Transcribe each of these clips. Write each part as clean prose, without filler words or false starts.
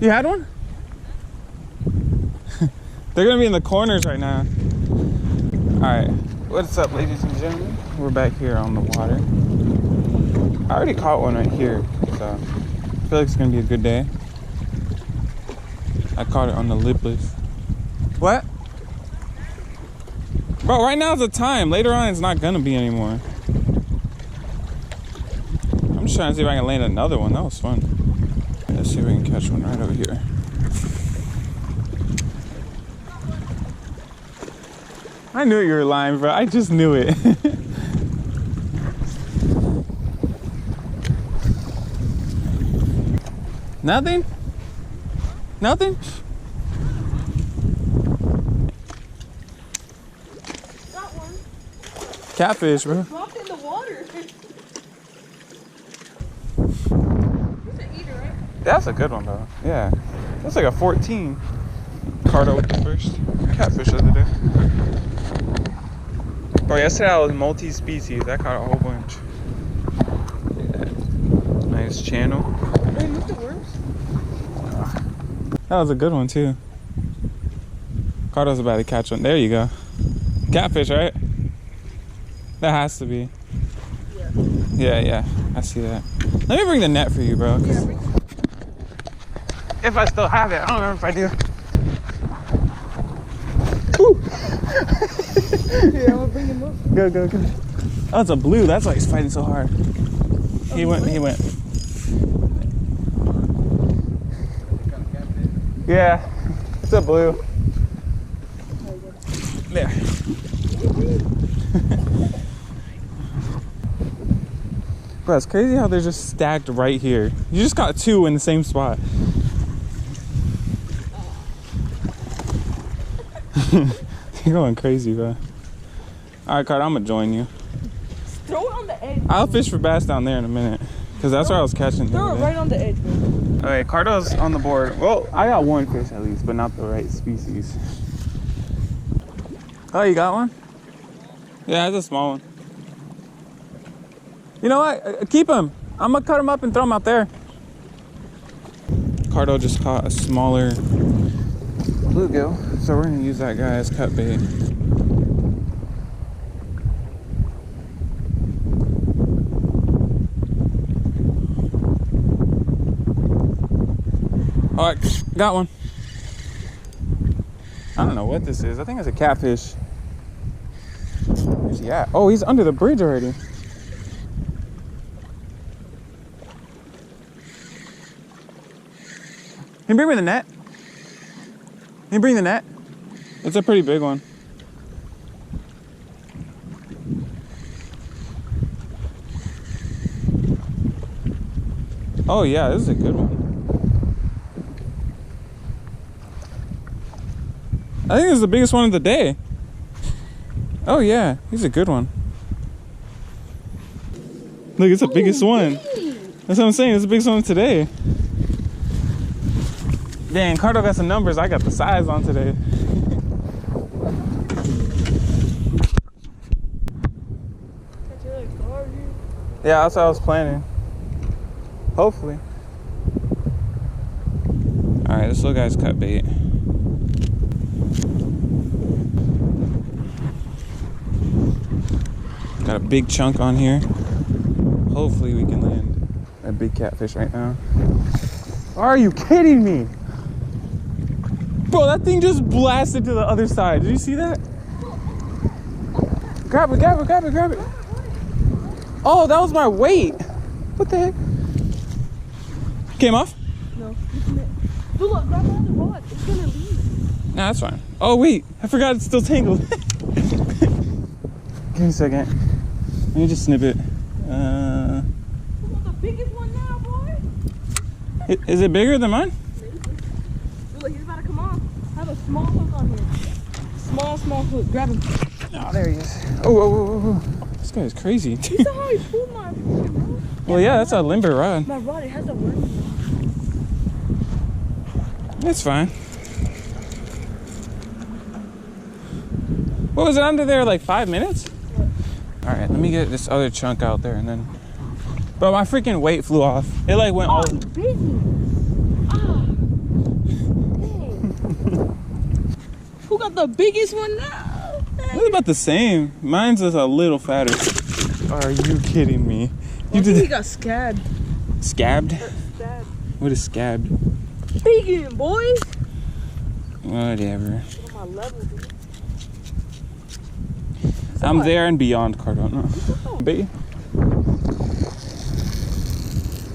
You had one? They're gonna be in the corners right now. Alright, what's up, ladies and gentlemen? We're back here on the water. I already caught one right here, so I feel like it's gonna be a good day. I caught it on the lipless. What? Bro, right now is the time. Later on, it's not gonna be anymore. I'm just trying to see if I can land another one. That was fun. Let's see if we can catch one right over here. I knew you were lying, bro. I just knew it. Nothing? Nothing? Got one. Catfish, bro. Dropped in the water. He's an eater, right? That's a good one, though. Yeah. That's like a 14. Cardo with the first catfish the other day. Bro, yesterday I was multi-species. I caught a whole bunch. Yeah. Nice channel. Hey, look at worms. That was a good one, too. Cardo's about to catch one. There you go. Catfish, right? That has to be. Yeah. I see that. Let me bring the net for you, bro. Yeah, If I still have it. I don't remember if I do. Woo! yeah, I'm gonna bring him up. Go. Oh, it's a blue. That's why he's fighting so hard. He went. Yeah, it's a blue. There. Bro, it's crazy how they're just stacked right here. You just got two in the same spot. You're going crazy, bro. All right, Carter, I'm gonna join you. Throw it on the edge. I'll fish for bass down there in a minute, because that's where I was catching. Throw it right on the edge, bro. Okay, Cardo's on the board. Well, I got one fish at least, but not the right species. Oh, you got one? Yeah, it's a small one. You know what? Keep him. I'm gonna cut him up and throw him out there. Cardo just caught a smaller bluegill, so we're gonna use that guy as cut bait. All right, got one. I don't know what this is. I think it's a catfish. Where's he at? Oh, he's under the bridge already. Can you bring me the net? Can you bring the net? It's a pretty big one. Oh yeah, this is a good one. I think this is the biggest one of the day. Oh yeah, he's a good one. Look, it's the biggest one. That's what I'm saying, it's the biggest one today. Dang, Cardo got some numbers, I got the size on today. Yeah, that's what I was planning. Hopefully. Alright, this little guy's cut bait. Got a big chunk on here. Hopefully we can land a big catfish right now. Are you kidding me? Bro, that thing just blasted to the other side. Did you see that? Grab it. Oh, that was my weight. What the heck? Came off? No. Dude, look, grab another rod. It's gonna leave. Nah, that's fine. Oh, wait. I forgot it's still tangled. Give me a second. Let me just snip it. You want the biggest one now, boy? Is it bigger than mine? Maybe. Dude, look, he's about to come off. I have a small hook on here. Small hook. Grab him. Oh, there he is. Oh. This guy is crazy. You saw how he pulled my rod? Well, yeah, that's a limber rod. My rod, it has a worm. It's fine. What was it under there, like 5 minutes? All right, let me get this other chunk out there and then... Bro, my freaking weight flew off. It like went all... Busy. Ah. Who got the biggest one now? It's about the same. Mine's just a little fatter. Are you kidding me? You did. He got scabbed. Scabbed? Scabbed. What is scabbed? Vegan, boys. Whatever. On my level, dude. I'm there and beyond, Cardona. Bait.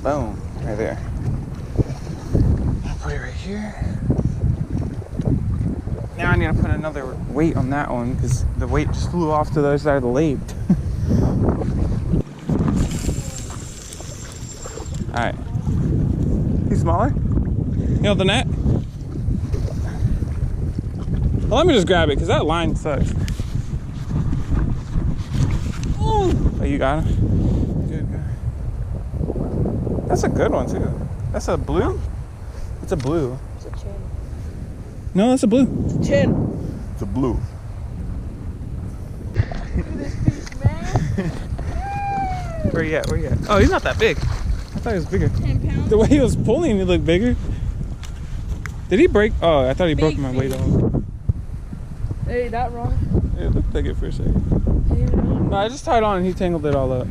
Boom. Right there. I'll put it right here. Now I need to put another weight on that one because the weight just flew off to the other side of the lake. Alright. He's smaller? You know the net? Well, let me just grab it because that line sucks. Oh, you got him? Good, good. That's a good one too. That's a blue? It's a blue. It's a chin. No, that's a blue. It's a chin. It's a blue. Look at this fish, man. Where you at? Where you at? Oh, he's not that big. I thought he was bigger. 10 pounds. The way he was pulling, he looked bigger. Did he break? Oh, I thought he broke Big my fish. weight off. Hey, that wrong. It looked like it for a second. Yeah. No, I just tied on and he tangled it all up.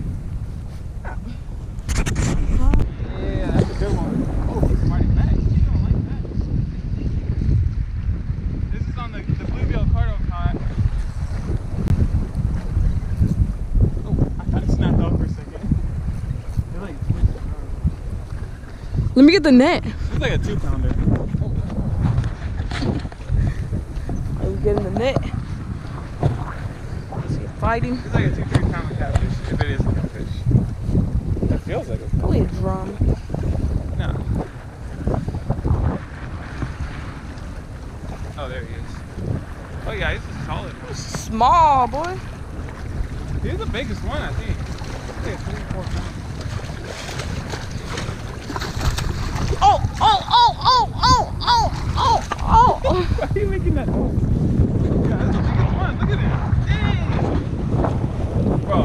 Yeah, that's a good one. Oh, he's mighty back. He's gonna like that. This is on the bluegill cardo caught. Oh, I thought it snapped off for a second. It like twisted around. Let me get the net. It's like a 2-pounder. Are we getting the net? Is he fighting? It's like a 2-3 pound catfish, if it is a catfish. That feels like a catfish. Probably a drum. No. Oh, there he is. Oh yeah, he's a solid one. Small, boy. He's the biggest one, I think. It's like 3 or 4 pounds. Oh, oh, oh, oh, oh, oh, oh, oh. Why are you making that noise? Yeah, that's the biggest one. Look at it. Dang. Bro.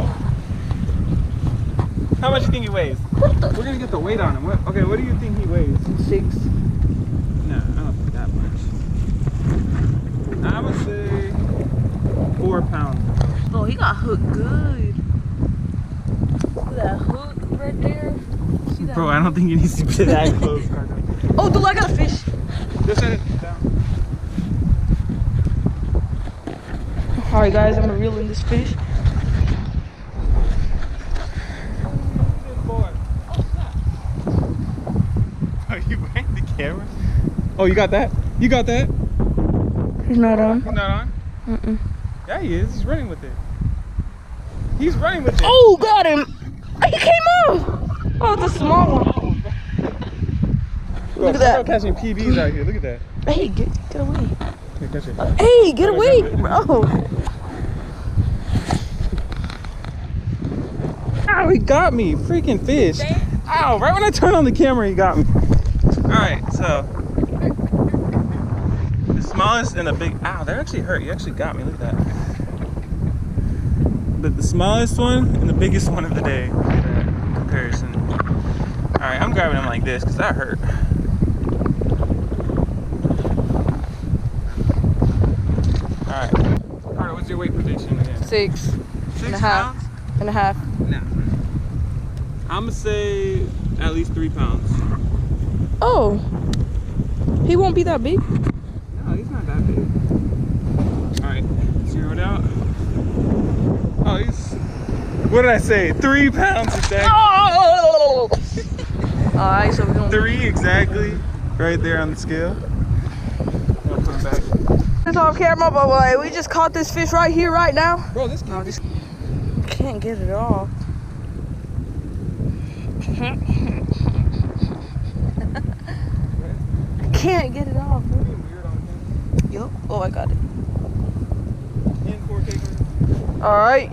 How much do you think he weighs? We're gonna get the weight on him. Okay, what do you think he weighs? 6. No, I don't think that much. I would say 4 pounds. Oh, he got hooked good. Look at that hook right there. See that? Bro, I don't think you need to get that close. Oh, dude, I got a fish. Just set it down. Alright, guys, I'm gonna reel in this fish. Good boy. Oh, snap. Are you behind the camera? Oh, you got that? You got that? He's not on. He's not on? Mm-mm. Yeah, he is. He's running with it. He's running with it. Oh, got him. He came off. Oh, it's a small one. Bro, Look at that. I'm catching PBs out here. Look at that. Hey, get away. Here, catch it. Hey, get away, bro. Ow, he got me. Freaking fish. Ow, right when I turned on the camera, he got me. Alright, so. The smallest and the big. Ow, that actually hurt. You actually got me. Look at that. But the smallest one and the biggest one of the day. Look at that comparison. Alright, I'm grabbing him like this because that hurt. Alright. Carter, what's your weight prediction again? 6 and a half. pounds? And a half. No. I'm gonna say at least 3 pounds. Oh. He won't be that big. No, he's not that big. Alright, zero it out. Oh, he's. What did I say? 3 pounds a day. Oh! Alright, so we're going 3 exactly. Right there on the scale. I'll put him back. It's off camera, but like, we just caught this fish right here, right now. Bro, this No, just can't get it off. Can't get it off, bro. Yup. Oh, I got it. Alright.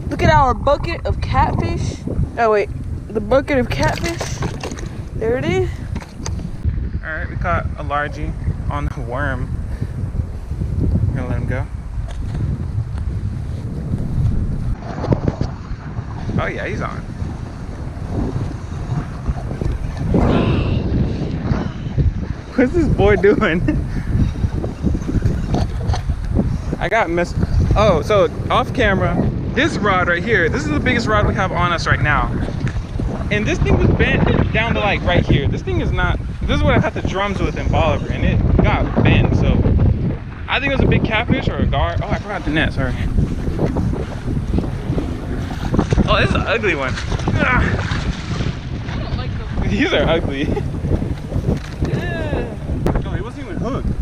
Look at our bucket of catfish. Oh, wait. The bucket of catfish. There it is. Alright, we caught a largie on the worm. I'm gonna let him go. Oh yeah, he's on. What's this boy doing? I got missed. Oh, so off camera, this rod right here, this is the biggest rod we have on us right now. And this thing was bent down to like right here. This thing is not, this is what I had the drums with in Bolivar, and it got bent. So I think it was a big catfish or a gar. Oh, I forgot the net, sorry. Oh, this is an ugly one. I don't like those. These are ugly. Oh, he wasn't even hooked.